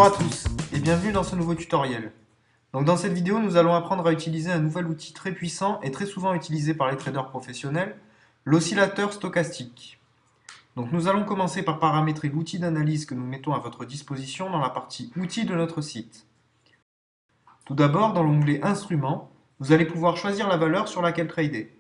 Bonjour à tous et bienvenue dans ce nouveau tutoriel. Donc dans cette vidéo, nous allons apprendre à utiliser un nouvel outil très puissant et très souvent utilisé par les traders professionnels, l'oscillateur stochastique. Donc nous allons commencer par paramétrer l'outil d'analyse que nous mettons à votre disposition dans la partie outils de notre site. Tout d'abord, dans l'onglet Instruments, vous allez pouvoir choisir la valeur sur laquelle trader.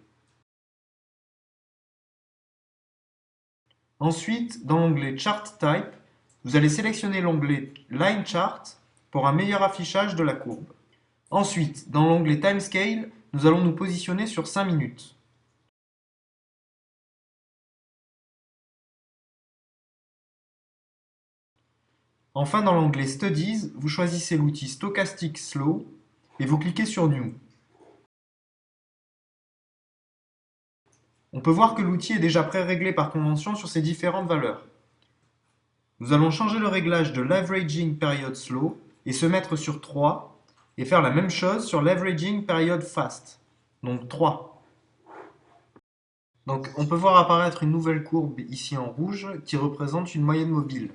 Ensuite, dans l'onglet Chart Type, vous allez sélectionner l'onglet Line Chart pour un meilleur affichage de la courbe. Ensuite, dans l'onglet Timescale, nous allons nous positionner sur 5 minutes. Enfin, dans l'onglet Studies, vous choisissez l'outil Stochastic Slow et vous cliquez sur New. On peut voir que l'outil est déjà pré-réglé par convention sur ces différentes valeurs. Nous allons changer le réglage de l'Averaging Period Slow et se mettre sur 3 et faire la même chose sur l'Averaging Period Fast, donc 3. Donc on peut voir apparaître une nouvelle courbe ici en rouge qui représente une moyenne mobile.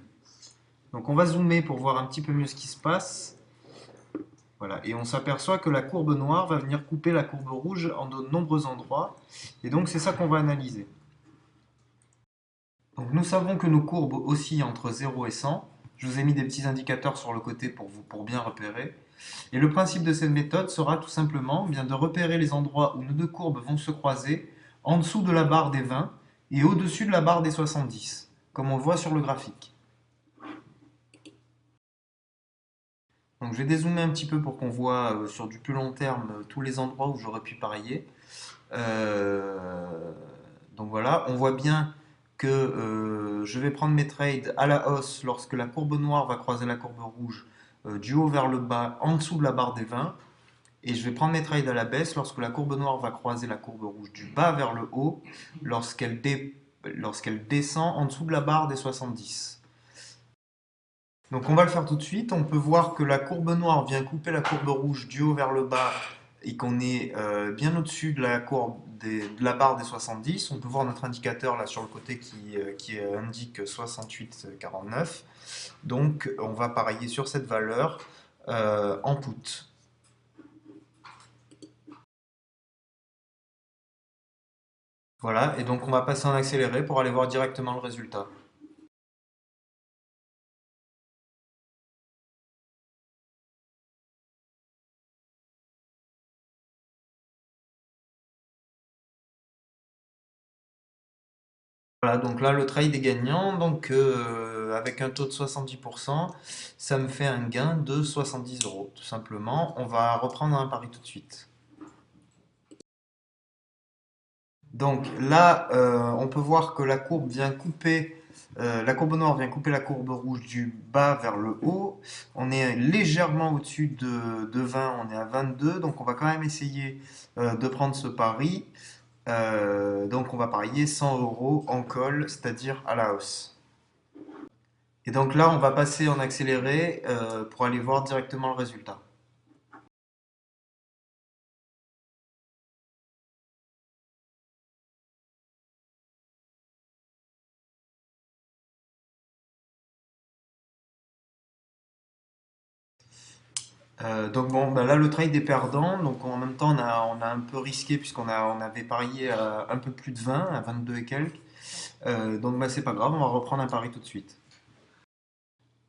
Donc on va zoomer pour voir un petit peu mieux ce qui se passe. Voilà, et on s'aperçoit que la courbe noire va venir couper la courbe rouge en de nombreux endroits. Et donc c'est ça qu'on va analyser. Donc nous savons que nos courbes oscillent entre 0 et 100. Je vous ai mis des petits indicateurs sur le côté pour bien repérer. Et le principe de cette méthode sera tout simplement bien de repérer les endroits où nos deux courbes vont se croiser en dessous de la barre des 20 et au-dessus de la barre des 70, comme on le voit sur le graphique. Donc je vais dézoomer un petit peu pour qu'on voit sur du plus long terme tous les endroits où j'aurais pu parier. Euh, donc voilà, on voit bien que je vais prendre mes trades à la hausse lorsque la courbe noire va croiser la courbe rouge du haut vers le bas en dessous de la barre des 20. Et je vais prendre mes trades à la baisse lorsque la courbe noire va croiser la courbe rouge du bas vers le haut lorsqu'elle descend en dessous de la barre des 70. Donc on va le faire tout de suite. On peut voir que la courbe noire vient couper la courbe rouge du haut vers le bas et qu'on est bien au-dessus de la courbe de la barre des 70. On peut voir notre indicateur là sur le côté qui indique 68,49. Donc on va parier sur cette valeur en put. Voilà, et donc on va passer en accéléré pour aller voir directement le résultat. Voilà, donc là le trade est gagnant, donc avec un taux de 70%, ça me fait un gain de 70 euros, tout simplement. On va reprendre un pari tout de suite. Donc là, on peut voir que la courbe vient couper, la courbe noire vient couper la courbe rouge du bas vers le haut. On est légèrement au-dessus de 20, on est à 22, donc on va quand même essayer de prendre ce pari. Donc on va parier 100 euros en call, c'est-à-dire à la hausse. Et donc là, on va passer en accéléré pour aller voir directement le résultat. Donc bon, bah là le trade est perdant, donc en même temps on a un peu risqué puisqu'on avait parié à un peu plus de 20, à 22 et quelques. Donc bah c'est pas grave, on va reprendre un pari tout de suite.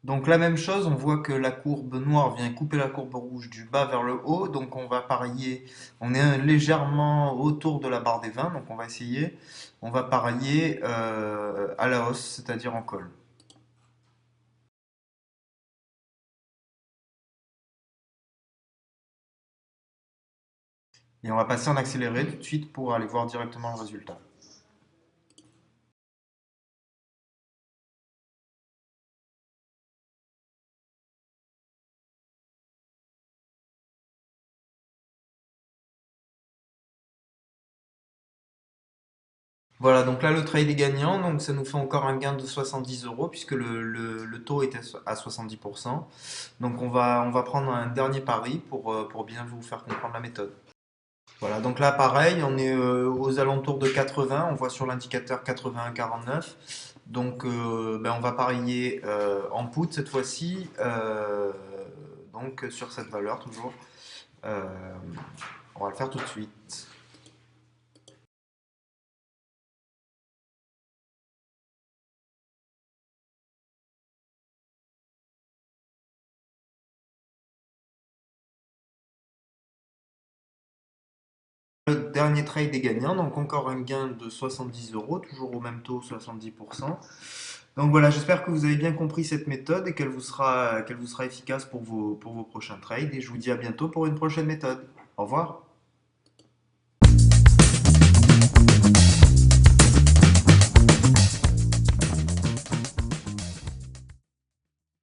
Donc la même chose, on voit que la courbe noire vient couper la courbe rouge du bas vers le haut, donc on va parier, on est légèrement autour de la barre des 20, donc on va essayer, on va parier à la hausse, c'est-à-dire en call. Et on va passer en accéléré tout de suite pour aller voir directement le résultat. Voilà, donc là le trade est gagnant, donc ça nous fait encore un gain de 70 euros puisque le taux était à 70%. Donc on va prendre un dernier pari pour bien vous faire comprendre la méthode. Voilà, donc là pareil, on est aux alentours de 80, on voit sur l'indicateur 81,49. Donc ben, on va parier en put cette fois-ci, donc sur cette valeur toujours. Euh, on va le faire tout de suite. Le dernier trade est gagnant, donc encore un gain de 70 euros, toujours au même taux, 70%. Donc voilà, j'espère que vous avez bien compris cette méthode et qu'elle vous sera efficace pour vos prochains trades. Et je vous dis à bientôt pour une prochaine méthode. Au revoir.